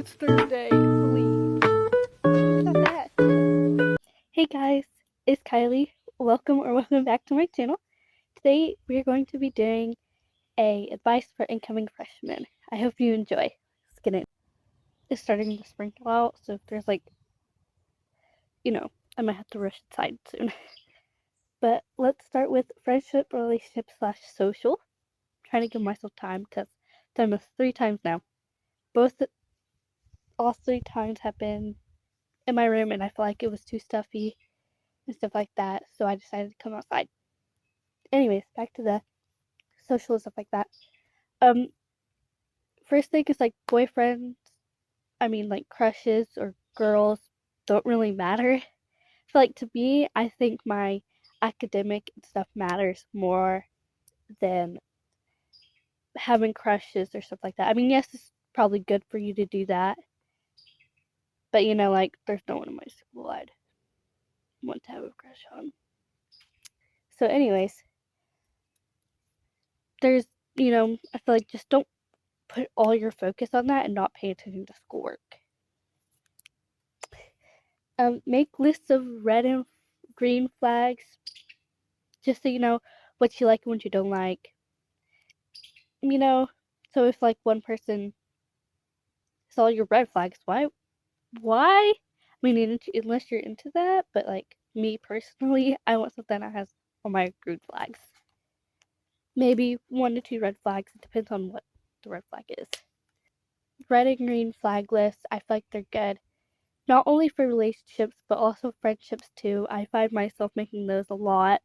It's Thursday. Please. Stop that. Hey guys, it's Kylie. Welcome back to my channel. Today we are going to be doing a advice for incoming freshmen. I hope you enjoy. Let's get in. It's starting to sprinkle out, so if there's I might have to rush inside soon. But let's start with friendship, relationship / social. I'm trying to give myself time because I've done this 3 times now. All 3 times have been in my room, and I feel like it was too stuffy and stuff like that, so I decided to come outside. Anyways, back to the social and stuff like that. First thing is boyfriends, crushes or girls don't really matter. So to me, I think my academic and stuff matters more than having crushes or stuff like that. I mean, yes, it's probably good for you to do that, but there's no one in my school I'd want to have a crush on. So, anyways, there's, I feel like just don't put all your focus on that and not pay attention to schoolwork. Make lists of red and green flags, just so you know what you like and what you don't like. So if one person saw your red flags, why? I mean, unless you're into that, but me personally, I want something that has all my green flags. Maybe 1 to 2 red flags. It depends on what the red flag is. Red and green flag lists, I feel like they're good. Not only for relationships, but also friendships too. I find myself making those a lot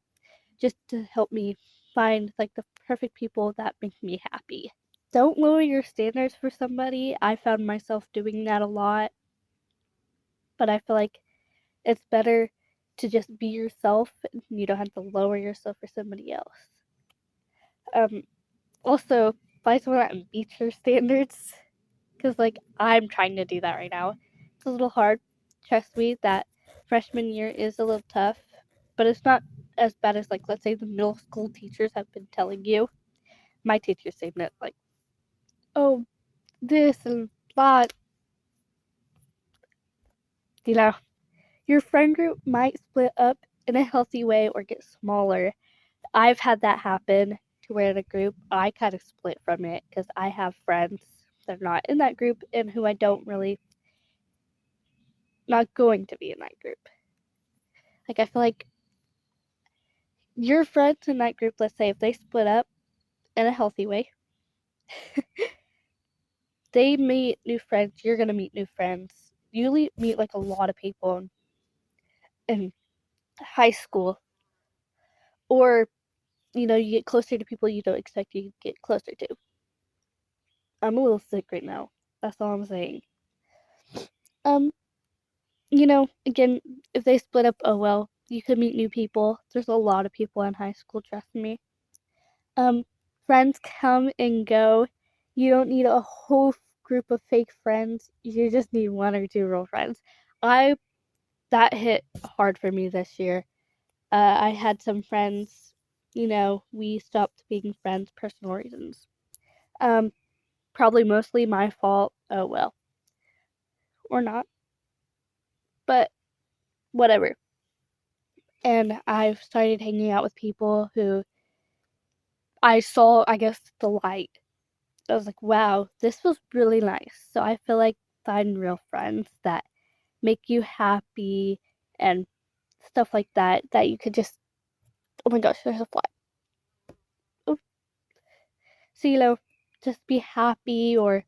just to help me find the perfect people that make me happy. Don't lower your standards for somebody. I found myself doing that a lot, but I feel like it's better to just be yourself and you don't have to lower yourself for somebody else. Also, find someone that meets your standards, because I'm trying to do that right now. It's a little hard. Trust me, that freshman year is a little tough, but it's not as bad as let's say the middle school teachers have been telling you. My teachers saying that oh, this and that. Your friend group might split up in a healthy way or get smaller. I've had that happen to where in a group I kind of split from it because I have friends that are not in that group and who I don't really not going to be in that group. I feel like your friends in that group, let's say if they split up in a healthy way, they meet new friends, you're gonna meet new friends. You meet a lot of people in high school, or you get closer to people you don't expect you to get closer to. I'm a little sick right now. That's all I'm saying. Um, again, if they split up, oh well, you could meet new people. There's a lot of people in high school, trust me. Friends come and go. You don't need a whole group of fake friends. You just need 1 or 2 real friends. That hit hard for me this year. I had some friends, we stopped being friends, personal reasons. Probably mostly my fault. Oh well. Or not. But whatever. And I've started hanging out with people who I saw, I guess, the light. I was like, wow, this was really nice. So I feel like find real friends that make you happy and stuff like that, that you could just, oh my gosh, there's a fly. Oh. So, just be happy or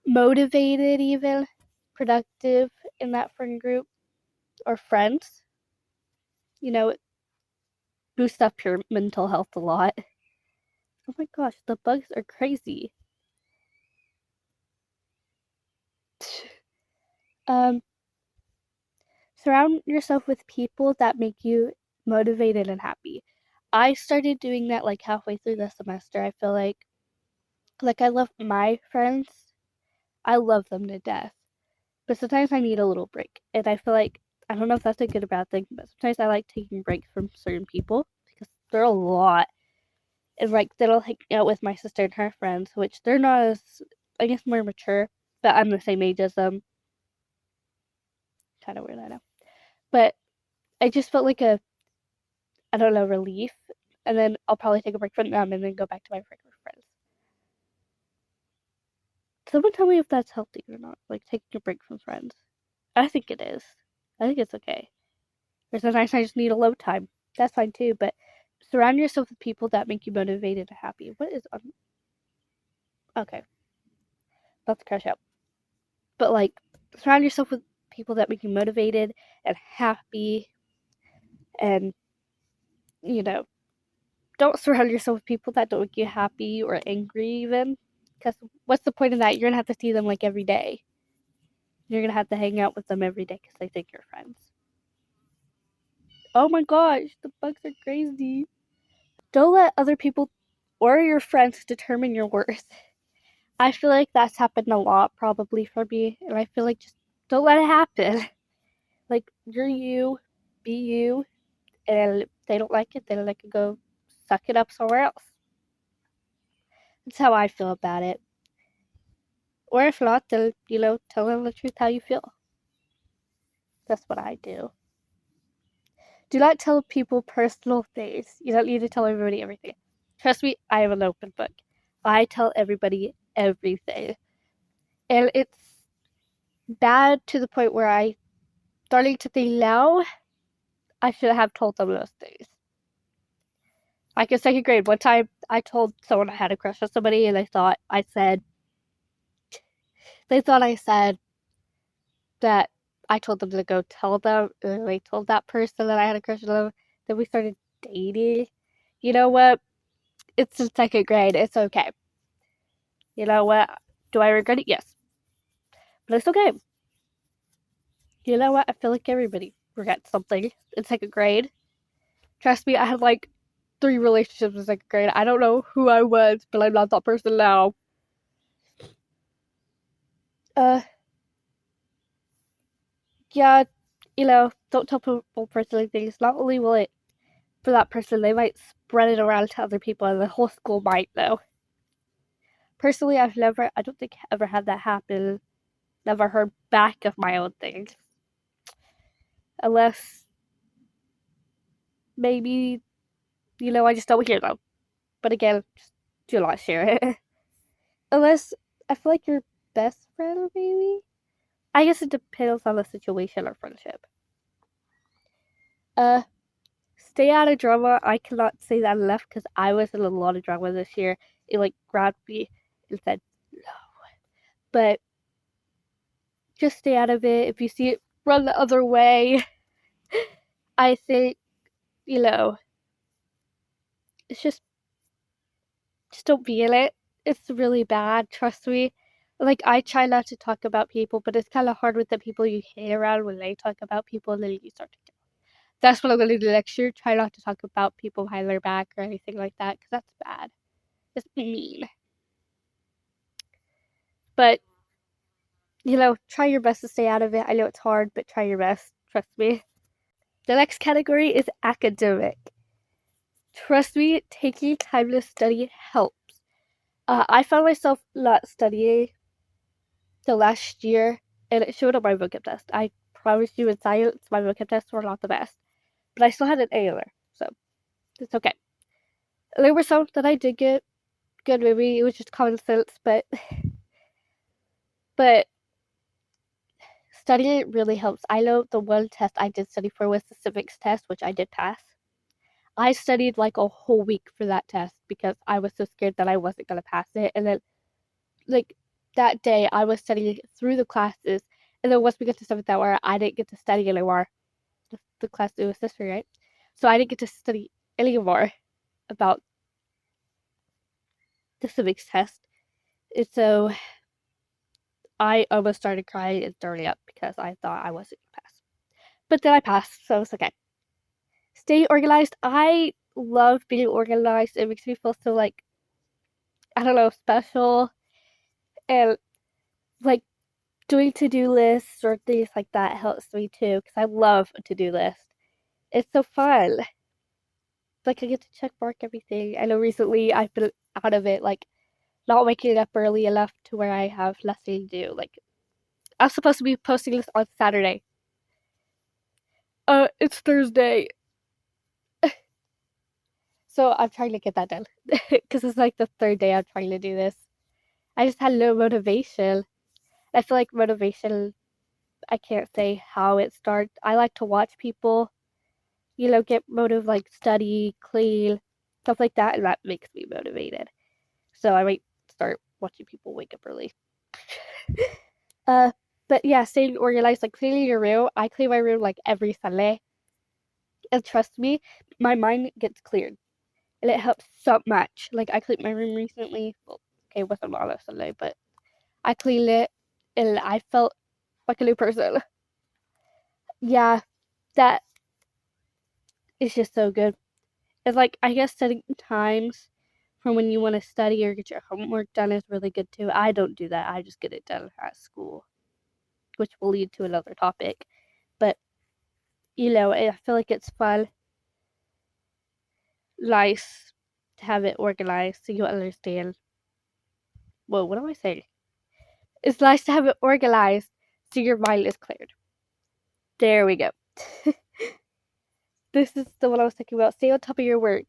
motivated, even productive in that friend group or friends. It boosts up your mental health a lot. Oh my gosh, the bugs are crazy. Um, Surround yourself with people that make you motivated and happy. I started doing that halfway through the semester. I feel like I love my friends. I love them to death. But sometimes I need a little break. And I feel like I don't know if that's a good or bad thing, but sometimes I like taking breaks from certain people because they're a lot. And then I'll hang out with my sister and her friends, which they're not as, I guess, more mature. but I'm the same age as them. Kind of weird, I know. But I just felt like I don't know, relief. And then I'll probably take a break from them and then go back to my regular friends. Someone tell me if that's healthy or not, like taking a break from friends. I think it is. I think it's okay. There's a nice I just need alone time. That's fine too, but surround yourself with people that make you motivated and happy. What is okay, not to crash out. But like surround yourself with people that make you motivated and happy and you know, don't surround yourself with people that don't make you happy or angry even. Because what's the point of that? You're gonna have to see them like every day. You're gonna have to hang out with them every day because they think you're friends. Oh my gosh, the bugs are crazy. Don't let other people or your friends determine your worth. I feel like that's happened a lot probably for me, and I feel like just don't let it happen. Like you're you, be you, and if they don't like it, then they can go suck it up somewhere else. That's how I feel about it. Or if not, then tell them the truth how you feel. That's what I do. Do not tell people personal things. You don't need to tell everybody everything. Trust me, I am an open book. I tell everybody everything. And it's bad to the point where I starting to think now I should have told them those things. Like in second grade, one time I told someone I had a crush on somebody and they thought I said that I told them to go tell them, and they told that person that I had a crush on them. Then we started dating. You know what? It's in second grade. It's okay. You know what? Do I regret it? Yes. But it's okay. You know what? I feel like everybody regrets something in second grade. Trust me, I had like 3 relationships in second grade. I don't know who I was, but I'm not that person now. Uh, yeah, don't tell people personal things. Not only will it for that person, they might spread it around to other people, and the whole school might know. Personally, I don't think ever had that happen. Never heard back of my own things. Unless maybe, I just don't hear them. But again, just do not share it. Unless I feel like your best friend, maybe? I guess it depends on the situation or friendship. Uh, Stay out of drama. I cannot say that enough because I was in a lot of drama this year. It like grabbed me and said no. But just stay out of it. If you see it, run the other way. I think, you know, it's just don't be in it. It's really bad, trust me. Like I try not to talk about people, but it's kind of hard with the people you hang around when they talk about people, and then you start to. That's what I'm gonna do next year. Try not to talk about people behind their back or anything like that, because that's bad. It's mean. But try your best to stay out of it. I know it's hard, but try your best. Trust me. The next category is academic. Trust me, taking time to study helps. I found myself not studying the last year, and it showed on my vocab test. I promise you, in science, my vocab tests were not the best, but I still had an A there, so it's okay. There were some that I did get good. Maybe it was just common sense, but studying really helps. I know the one test I did study for was the civics test, which I did pass. I studied like a whole week for that test because I was so scared that I wasn't gonna pass it, and then like that day I was studying through the classes, and then once we got to 7th hour, I didn't get to study anymore. The class it was history, right? So I didn't get to study anymore about the civics test, and so I almost started crying and throwing up because I thought I wasn't gonna pass. But then I passed, so it's okay. Stay organized. I love being organized. It makes me feel so like I don't know, special, and like doing to-do lists or things like that helps me too because I love a to-do list. It's so fun. Like I get to check mark everything. I know recently I've been out of it like not waking up early enough to where I have nothing to do. Like, I was supposed to be posting this on Saturday. It's Thursday. So I'm trying to get that done. Because it's like the third day I'm trying to do this. I just had no motivation. I feel like motivation, I can't say how it starts. I like to watch people, get motive, like study, clean, stuff like that, and that makes me motivated. So I might start watching people wake up early. uh, but yeah, staying organized, like cleaning your room. I clean my room like every Sunday, and trust me, my mind gets cleared, and it helps so much. Like I cleaned my room recently. Well, okay, it wasn't on a Sunday, but I cleaned it, and I felt like a new person. Yeah, that is just so good. It's like I guess setting times from when you want to study or get your homework done is really good too. I don't do that. I just get it done at school, which will lead to another topic. But I feel like it's fun, nice to have it organized so you understand. Whoa, what am I saying? It's nice to have it organized so your mind is cleared. There we go. This is the one I was thinking about. Stay on top of your work.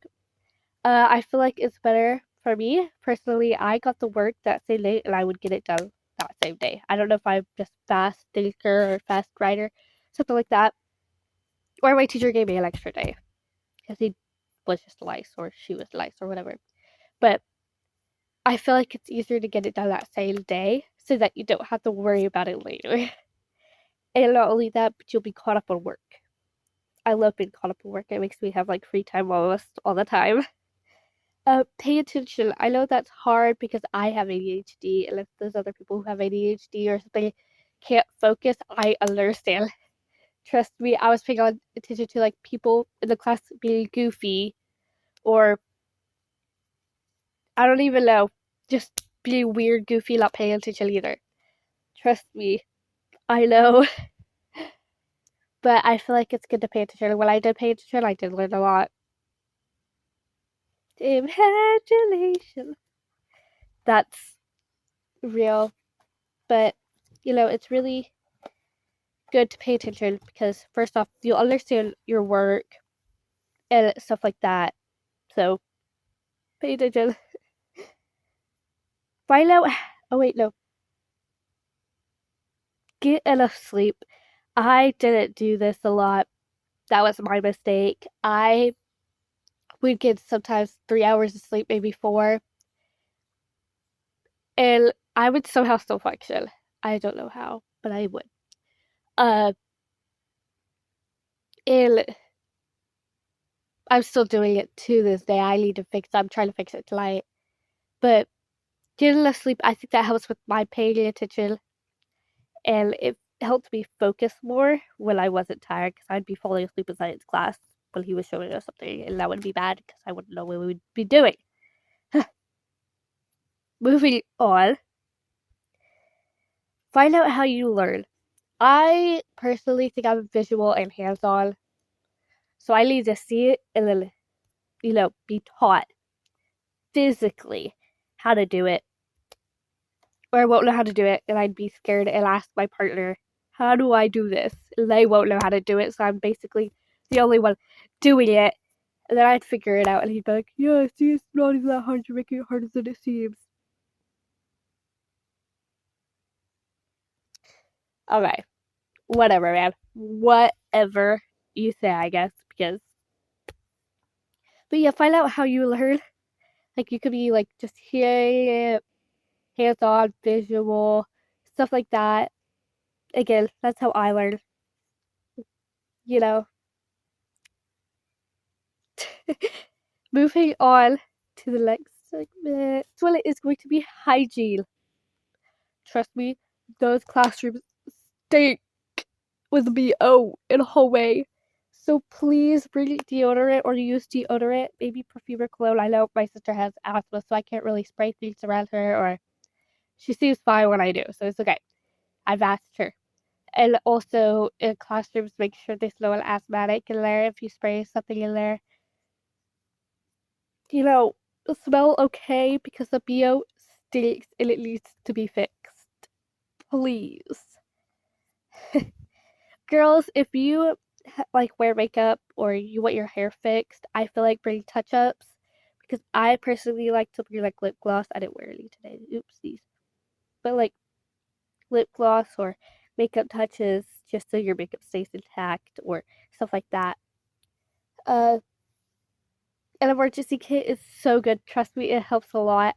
I feel like it's better for me personally. I got the work that same day, and I would get it done that same day. I don't know if I'm just fast thinker or fast writer, something like that. Or my teacher gave me an extra day because he was just nice, or she was nice, or whatever. But I feel like it's easier to get it done that same day so that you don't have to worry about it later. And not only that, but you'll be caught up on work. I love being caught up on work. It makes me have like free time almost all the time. Pay attention. I know that's hard because I have ADHD, and if there's other people who have ADHD or something can't focus, I understand. Trust me, I was paying attention to like people in the class being goofy, or I don't even know, just being weird, goofy, not paying attention either. Trust me, I know, but I feel like it's good to pay attention. When I did pay attention, I did learn a lot. Imagination. That's real, but it's really good to pay attention because first off, you'll understand your work and stuff like that. So pay attention. Find out. Oh wait, no. Get enough sleep. I didn't do this a lot. That was my mistake. I would get sometimes 3 hours of sleep, maybe four, and I would somehow still function. I don't know how, but I would. Uh, and I'm still doing it to this day. I need to fix it. I'm trying to fix it tonight. But getting enough sleep, I think that helps with my paying attention, and it helped me focus more when I wasn't tired because I'd be falling asleep in science class when he was showing us something, and that would be bad because I wouldn't know what we would be doing. Moving on, find out how you learn. I personally think I'm visual and hands on, so I need to see it and then, be taught physically how to do it, or I won't know how to do it, and I'd be scared and ask my partner, how do I do this? And they won't know how to do it, so I'm basically the only one doing it. And then I'd figure it out, and he'd be like, yeah, see, it's not even that hard. You're making it harder than it seems. Okay, whatever, man. Whatever you say, I guess, because. But yeah, find out how you learn. Like, you could be, like, just hearing it, hands-on, visual, stuff like that. Again, that's how I learned, you know. Moving on to the next segment. So it is going to be hygiene. Trust me, those classrooms stink with BO in a whole way. So please bring deodorant or use deodorant, maybe perfume or cologne. I know my sister has asthma, so I can't really spray things around her, or she seems fine when I do, so it's okay. I've asked her. And also in classrooms, make sure there's no one asthmatic in there if you spray something in there. Smell okay because the BO stinks and it needs to be fixed. Please. Girls, if you like wear makeup or you want your hair fixed, I feel like bring touch ups because I personally like to bring like lip gloss. I didn't wear any today. Oopsies. But like lip gloss or makeup touches just so your makeup stays intact or stuff like that. Uh, an emergency kit is so good. Trust me, it helps a lot.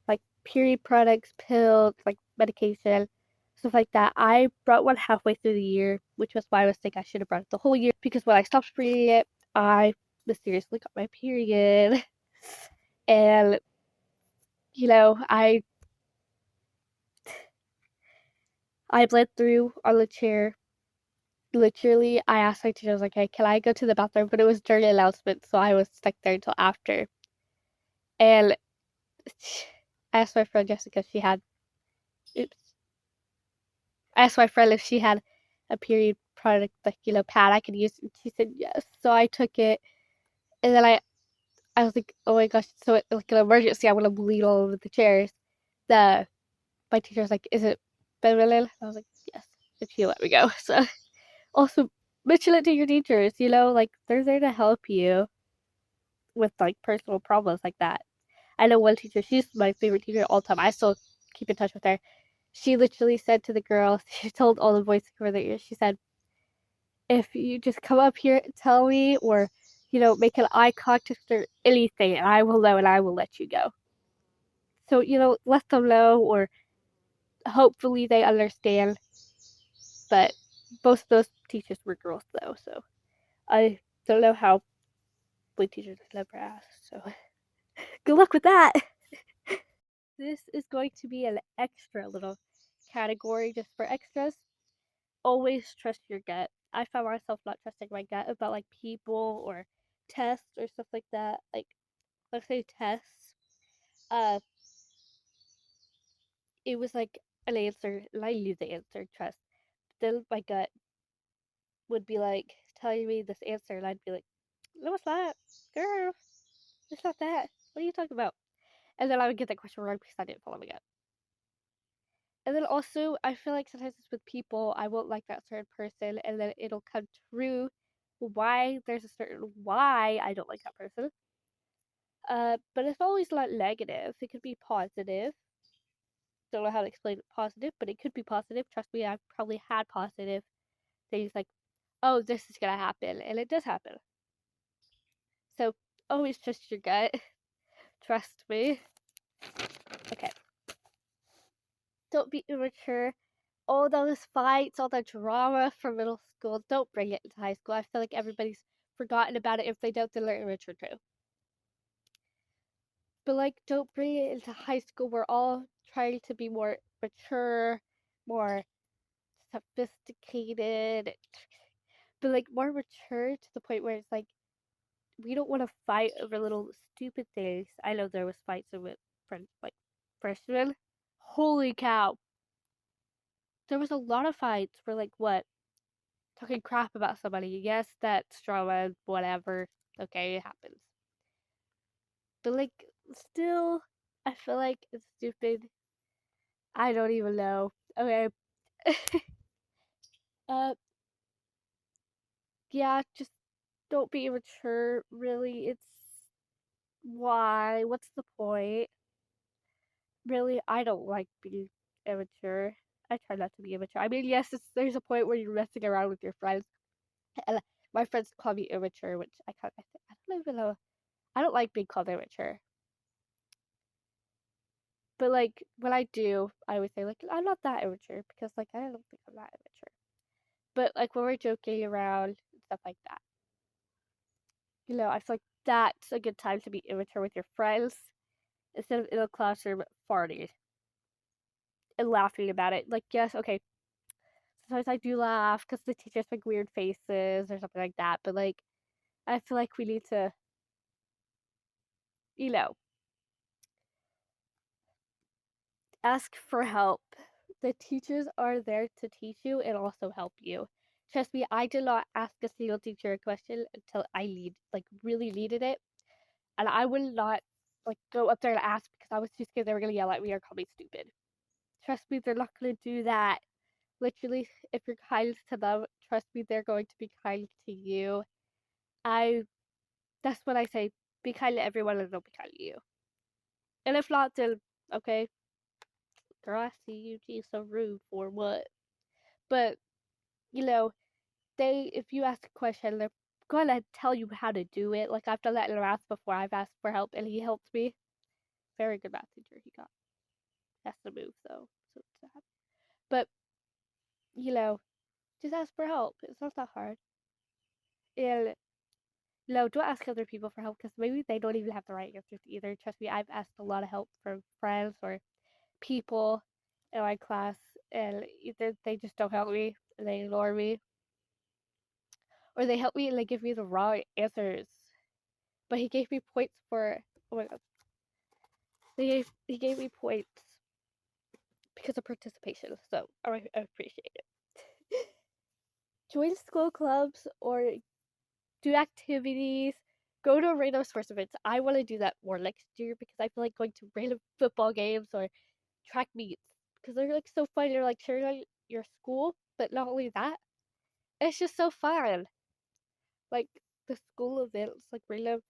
Like period products, pills, like medication, stuff like that. I brought one halfway through the year, which was why I was thinking I should have brought it the whole year because when I stopped bringing it, I mysteriously got my period. And, I bled through on the chair. Literally, I asked my teacher, I was like, hey, can I go to the bathroom? But it was during the announcement, so I was stuck there until after. And I asked my friend Jessica if she had, oops. I asked my friend if she had a period product, like, pad I could use. And she said yes. So I took it. And then I was like, oh my gosh, so like an emergency, I'm going to bleed all over the chairs. My teacher was like, is it Benylin? I was like, yes. And she let me go. So also, mention it to your teachers, like, they're there to help you with, like, personal problems like that. I know one teacher, she's my favorite teacher all the time. I still keep in touch with her. She literally said to the girls, she told all the boys to cover their ears, she said, if you just come up here and tell me, or, make an eye contact or anything, and I will know and I will let you go. So, let them know, or hopefully they understand. But both of those teachers were girls, though, so I don't know how boy teachers never asked. So good luck with that. This is going to be an extra little category just for extras. Always trust your gut. I found myself not trusting my gut about like people or tests or stuff like that. Like, let's say tests. Uh, it was like an answer, and I knew the answer. Trust. But then my gut would be like telling me this answer, and I'd be like, "No, it's not, girl. It's not that. What are you talking about?" And then I would get that question wrong because I didn't follow my gut. And then also, I feel like sometimes it's with people, I won't like that certain person, and then it'll come true why there's a certain why I don't like that person. But it's always not negative. It could be positive. Don't know how to explain it positive, but it could be positive. Trust me, I've probably had positive things like, oh, this is gonna happen, and it does happen. So always trust your gut. Trust me. Okay. Don't be immature. All those fights, all the drama from middle school, don't bring it into high school. I feel like everybody's forgotten about it. If they don't, then they're immature too. But like, don't bring it into high school. We're all trying to be more mature, more sophisticated, but like more mature to the point where it's like we don't want to fight over little stupid things. I know there was fights with friends like freshmen. Holy cow! There was a lot of fights for like what, talking crap about somebody. Yes, that's drama, whatever. Okay, it happens. But like, still, I feel like it's stupid. I don't even know. Okay. uh, yeah, just don't be immature. Really, it's why? What's the point? Really, I don't like being immature. I try not to be immature. I mean, yes, there's a point where you're messing around with your friends, and my friends call me immature, which I don't even know. I don't like being called immature. But like when I do, I would say like I'm not that immature because like I don't think I'm that immature. But like when we're joking around and stuff like that, I feel like that's a good time to be immature with your friends instead of in a classroom farting and laughing about it. Like, yes, okay, sometimes I do laugh because the teachers make weird faces or something like that. But like, I feel like we need to, you know, ask for help. The teachers are there to teach you and also help you. Trust me, I did not ask a single teacher a question until I really needed it, and I would not like go up there and ask because because I was too scared they were gonna yell at me or call me stupid. Trust me, they're not gonna do that. Literally, if you're kind to them, trust me, they're going to be kind to you. I That's what I say. Be kind to everyone and they'll be kind to you. And if not, then okay, girl, I see you. Geez, so rude for what? But you know, if you ask a question, they're gonna tell you how to do it. Like I've done that in math before. I've asked for help and he helped me. Very good math teacher he got. Has to move though, so it's sad. But you know, just ask for help. It's not that hard. And no, don't ask other people for help because maybe they don't even have the right answers either. Trust me, I've asked a lot of help from friends or people in my class, and either they just don't help me, and they ignore me, or they help me and they give me the wrong answers. But he gave me points for, oh my god, he gave me points because of participation, so I appreciate it. Join school clubs or do activities, go to random sports events. I want to do that more next year because I feel like going to random football games or track meets because they're like so fun. You're like sharing on your school, but not only that, it's just so fun. Like the school events, like random.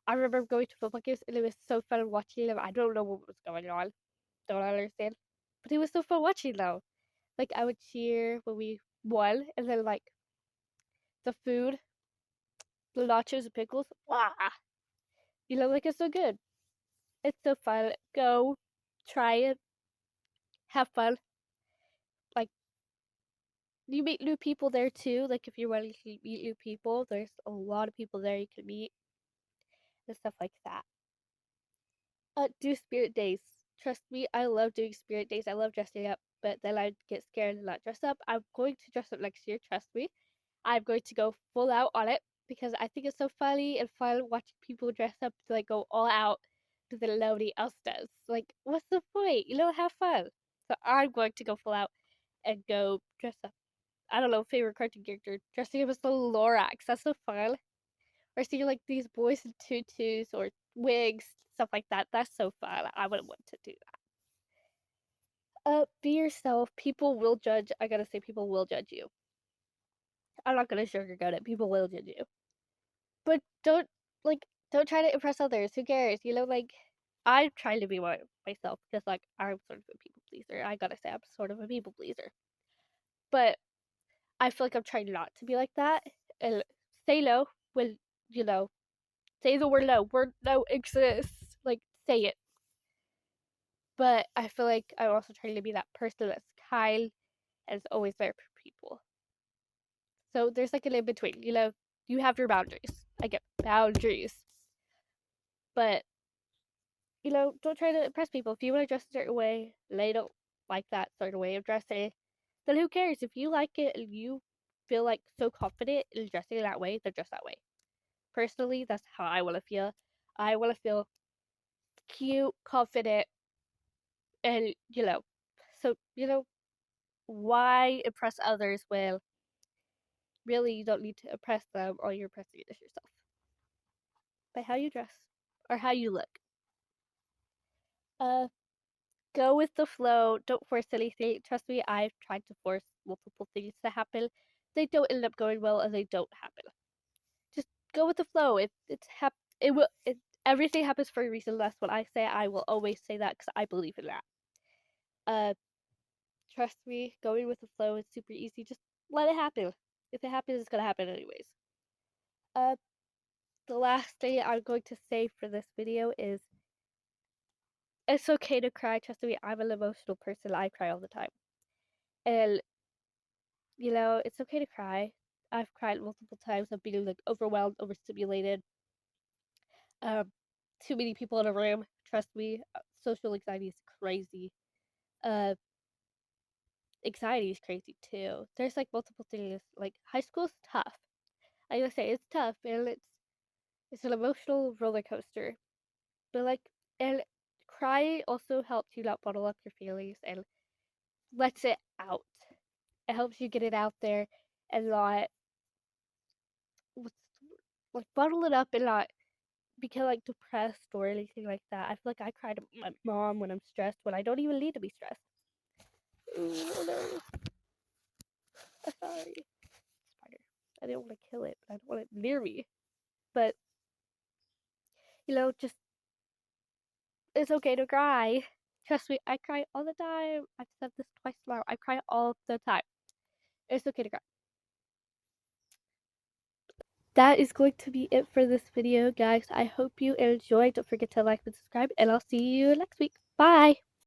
I remember going to football games and it was so fun watching them. I don't know what was going on, don't understand, but it was so fun watching them. Like I would cheer when we won, and then like the food, the nachos and pickles, wow, like it's so good. It's so fun. Go, try it, have fun. Like you meet new people there too. Like if you're wanting to meet new people, there's a lot of people there you can meet and stuff like that. Do spirit days. Trust me, I love doing spirit days. I love dressing up, but then I get scared and not dress up. I'm going to dress up next year. Trust me, I'm going to go full out on it because I think it's so funny and fun watching people dress up to like go all out that nobody else does. Like, what's the point? Have fun. So I'm going to go full out and go dress up. I don't know, favorite cartoon character. Dressing up as the Lorax. That's so fun. Or seeing like these boys in tutus or wigs, stuff like that. That's so fun. I would want to do that. Be yourself. People will judge. I gotta say, people will judge you. I'm not gonna sugarcoat it. People will judge you. But don't try to impress others. Who cares? Like I'm trying to be myself because like I'm sort of a people pleaser. I gotta say I'm sort of a people pleaser. But I feel like I'm trying not to be like that and say no when you know say the word no. Word no exists. Like say it. But I feel like I'm also trying to be that person that's kind and is always there for people. So there's like an in between. You have your boundaries. I get boundaries. But don't try to impress people. If you want to dress a certain way, they don't like that certain way of dressing, then who cares? If you like it and you feel like so confident in dressing that way, then dress that way. Personally, that's how I want to feel. I want to feel cute, confident, and so why impress others when really you don't need to impress them, all you're impressing is yourself by how you dress or how you look. Uh, go with the flow. Don't force anything. Trust me, I've tried to force multiple things to happen. They don't end up going well, and they don't happen. Just go with the flow. It will. Everything happens for a reason. That's what I say. I will always say that because I believe in that. Uh, trust me, going with the flow is super easy. Just let it happen. If it happens, it's gonna happen anyways. Uh, the last thing I'm going to say for this video is it's okay to cry. Trust me, I'm an emotional person. I cry all the time. And, it's okay to cry. I've cried multiple times of being like overwhelmed, overstimulated. Um, too many people in a room. Trust me, social anxiety is crazy. Uh, anxiety is crazy too. There's like multiple things. Like high school's tough. I gotta say it's tough, and it's an emotional roller coaster. But and crying also helps you not bottle up your feelings and lets it out. It helps you get it out there and not what's like bottle it up and not become like depressed or anything like that. I feel like I cry to my mom when I'm stressed when I don't even need to be stressed. Ooh, oh no. I'm sorry. Spider. I didn't want to kill it, but I don't want it near me. But, just it's okay to cry. Trust me, I cry all the time. I've said this twice now. I cry all the time. It's okay to cry. That is going to be it for this video, guys. I hope you enjoyed. Don't forget to like and subscribe, and I'll see you next week. Bye!